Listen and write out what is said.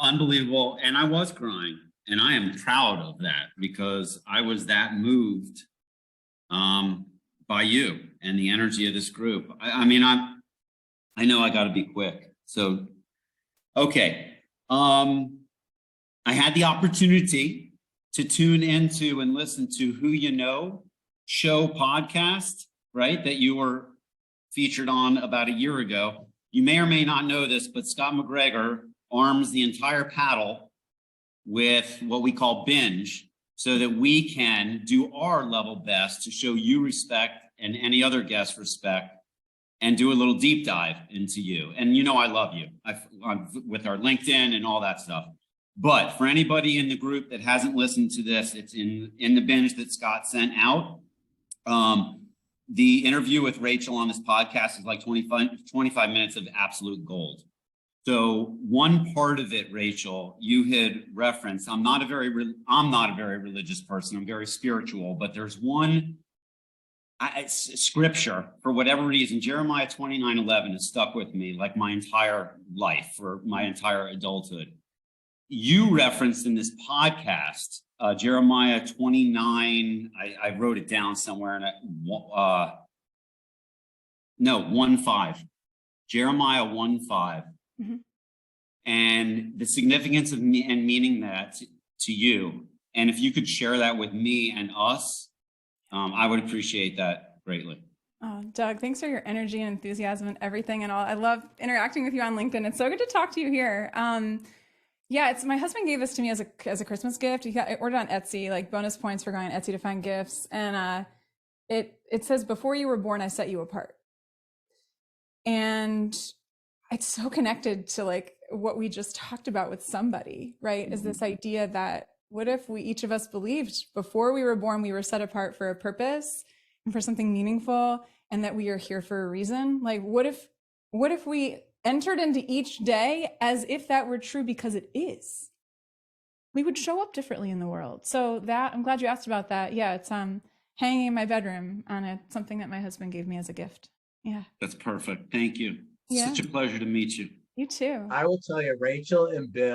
Unbelievable. And I was crying, and I am proud of that because I was that moved by you and the energy of this group. I mean, I know I got to be quick. So, okay. I had the opportunity to tune into and listen to Who You Know show podcast, right? That you were featured on about a year ago. You may or may not know this, but Scott McGregor arms the entire paddle with what we call binge so that we can do our level best to show you respect and any other guest respect and do a little deep dive into you. And you know I love you with our LinkedIn and all that stuff. But for anybody in the group that hasn't listened to this, it's in the binge that Scott sent out. The interview with Rachel on this podcast is like 25 minutes of absolute gold. So one part of it, Rachel, you had referenced, I'm not a very religious person. I'm very spiritual, but there's one scripture, for whatever reason, Jeremiah 29:11 has stuck with me like my entire life, for my entire adulthood. You referenced in this podcast, Jeremiah 29, I wrote it down somewhere, and 1:5, Jeremiah 1:5. Mm-hmm. And the significance of me and meaning that to you. And if you could share that with me and us, I would appreciate that greatly. Oh, Doug, thanks for your energy and enthusiasm and everything and all. I love interacting with you on LinkedIn. It's so good to talk to you here. Yeah, it's my husband gave this to me as a Christmas gift. I ordered on Etsy, like bonus points for going on Etsy to find gifts. And it says, "Before you were born, I set you apart." And it's so connected to like what we just talked about with somebody, right? Mm-hmm. Is this idea that what if we each of us believed before we were born, we were set apart for a purpose and for something meaningful, and that we are here for a reason? Like, what if we entered into each day as if that were true, because it is? We would show up differently in the world. So that, I'm glad you asked about that. Yeah, it's hanging in my bedroom, and it's something that my husband gave me as a gift. Yeah. That's perfect. Thank you. Yeah. Such a pleasure to meet you. You too. I will tell you, Rachel and Bill,